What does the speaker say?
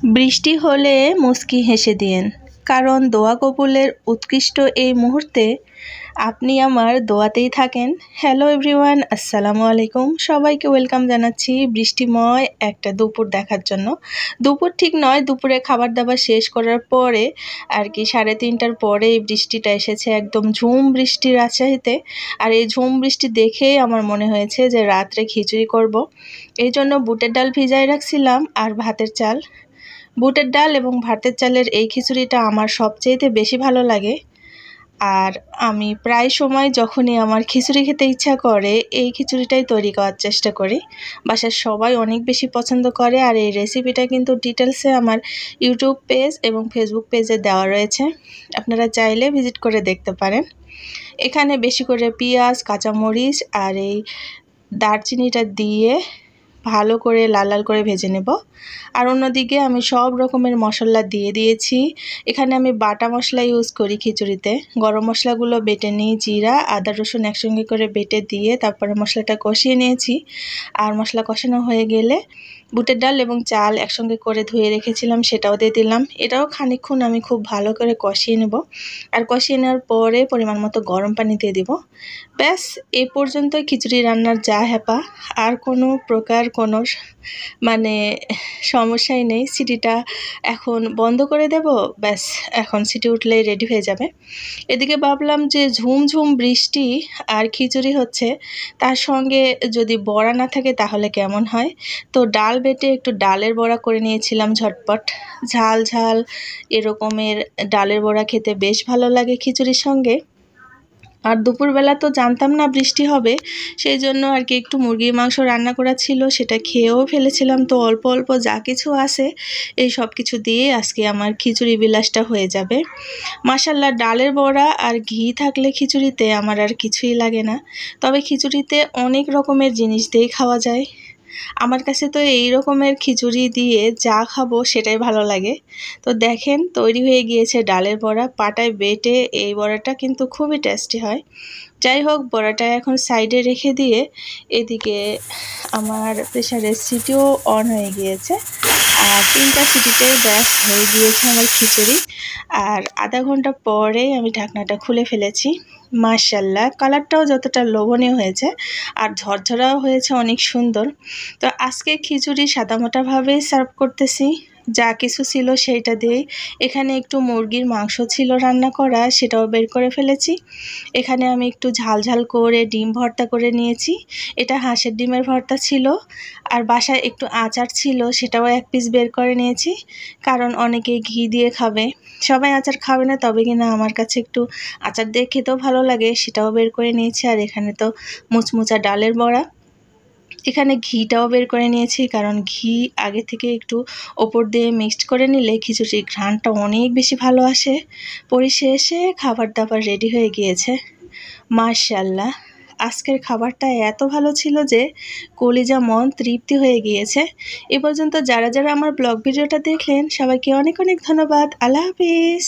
বৃষ্টি হলে মুচকি হেসে দিয়েন, কারণ দোয়া কবুলের উৎকৃষ্ট এই মুহূর্তে আপনি আমার দোয়াতেই থাকেন। হ্যালো এভরিওয়ান, আসসালামু আলাইকুম। সবাইকে ওয়েলকাম জানাচ্ছি বৃষ্টিময় একটা দুপুর দেখার জন্য। দুপুর ঠিক নয়, দুপুরে খাবার দাবার শেষ করার পরে আর কি 3:30টার পরে এই বৃষ্টিটা এসেছে, একদম ঝুম বৃষ্টি রাজশাহীতে। আর এই ঝুম বৃষ্টি দেখেই আমার মনে হয়েছে যে রাত্রে খিচুড়ি করব। এই জন্য বুটের ডাল ভিজায় রাখছিলাম আর ভাতের চাল। বুটের ডাল এবং ভাতের চালের এই খিচুড়িটা আমার সবচেয়ে বেশি ভালো লাগে। আর আমি প্রায় সময় যখনই আমার খিচুড়ি খেতে ইচ্ছা করে এই খিচুড়িটাই তৈরি করার চেষ্টা করি। বাসার সবাই অনেক বেশি পছন্দ করে। আর এই রেসিপিটা কিন্তু ডিটেলসে আমার ইউটিউব পেজ এবং ফেসবুক পেজে দেওয়া রয়েছে, আপনারা চাইলে ভিজিট করে দেখতে পারেন। এখানে বেশি করে পেঁয়াজ, কাঁচামরিচ আর এই দারচিনিটা দিয়ে ভালো করে লাল লাল করে ভেজে নেব। আর অন্যদিকে আমি সব রকমের মশলা দিয়ে দিয়েছি। এখানে আমি বাটা মশলা ইউজ করি খিচুড়িতে। গরম মশলাগুলো বেটে নিই, জিরা আদা রসুন একসঙ্গে করে বেটে দিয়ে তারপরে মশলাটা কষিয়ে নিয়েছি। আর মশলা কষানো হয়ে গেলে বুটের ডাল এবং চাল একসঙ্গে করে ধুয়ে রেখেছিলাম সেটাও দিয়ে দিলাম। এটাও খানিকক্ষণ আমি খুব ভালো করে কষিয়ে নেব। আর কষিয়ে নেওয়ার পরে পরিমাণ মতো গরম পানি দিয়ে দিব। ব্যাস, এ পর্যন্তই খিচুড়ি রান্নার যা হ্যাপা। আর কোনো প্রকার কোনো সমস্যাই নেই। সিটিটা এখন বন্ধ করে দেব, ব্যাস এখন সিটি উঠলেই রেডি হয়ে যাবে। এদিকে ভাবলাম যে ঝুমঝুম বৃষ্টি আর খিচুড়ি হচ্ছে, তার সঙ্গে যদি বড়া না থাকে তাহলে কেমন হয়। তো ডাল বেটে একটু ডালের বড়া করে নিয়েছিলাম ঝটপট। ঝাল ঝাল এরকমের ডালের বড়া খেতে বেশ ভালো লাগে খিচুড়ির সঙ্গে। আর দুপুরবেলা তো জানতাম না বৃষ্টি হবে, সেই জন্য আর কি একটু মুরগির মাংস রান্না করা ছিল, সেটা খেয়েও ফেলেছিলাম। তো অল্প অল্প যা কিছু আছে এই সব কিছু দিয়ে আজকে আমার খিচুড়ি বিলাসটা হয়ে যাবে। মাশাল্লাহ, ডালের বড়া আর ঘি থাকলে খিচুড়িতে আমার আর কিছুই লাগে না। তবে খিচুড়িতে অনেক রকমের জিনিস দিয়ে খাওয়া যায়। আমার কাছে তো এই রকমের খিচুড়ি দিয়ে যা খাবো সেটাই ভালো লাগে। তো দেখেন, তৈরি হয়ে গিয়েছে ডালের বড়া। পাটায় বেটে এই বড়াটা কিন্তু খুবই টেস্টি হয়। যাই হোক, বড়াটা এখন সাইডে রেখে দিয়ে এদিকে আমার প্রেসারের সিটিও অন হয়ে গিয়েছে। আর 3টা সিটিতে ব্যাস হয়ে গিয়েছে আমার খিচুড়ি। আর আধা ঘন্টা পরে আমি ঢাকনাটা খুলে ফেলেছি। মাশাল্লাহ, কালারটাও যতটা লোভনীয় হয়েছে আর ঝরঝরাও হয়েছে অনেক সুন্দর। তো আজকে খিচুড়ি সাদামাটাভাবেই সার্ভ করতেছি। যা কিছু ছিল সেইটা দিয়েই। এখানে একটু মুরগির মাংস ছিল রান্না করা, সেটাও বের করে ফেলেছি। এখানে আমি একটু ঝাল ঝাল করে ডিম ভর্তা করে নিয়েছি। এটা হাঁসের ডিমের ভর্তা ছিল। আর বাসায় একটু আচার ছিল, সেটাও 1 পিস বের করে নিয়েছি, কারণ অনেকেই ঘি দিয়ে খাবে। সবাই আচার খাবে না, তবে কিনা আমার কাছে একটু আচার দিয়ে খেতেও ভালো লাগে, সেটাও বের করে নিয়েছি। আর এখানে তো মুচমুচা ডালের বড়া। এখানে ঘিটাও বের করে নিয়েছি, কারণ ঘি আগে থেকে একটু ওপর দিয়ে মিক্সড করে নিলে খিচুড়ির ঘ্রাণটা অনেক বেশি ভালো আসে। পরিশেষে খাবার দাবার রেডি হয়ে গিয়েছে। মাশাল্লাহ, আজকের খাবারটা এত ভালো ছিল যে কলিজা মন তৃপ্তি হয়ে গিয়েছে। এ পর্যন্ত যারা যারা আমার ব্লগ ভিডিওটা দেখলেন সবাইকে অনেক অনেক ধন্যবাদ। আল্লাহ হাফিজ।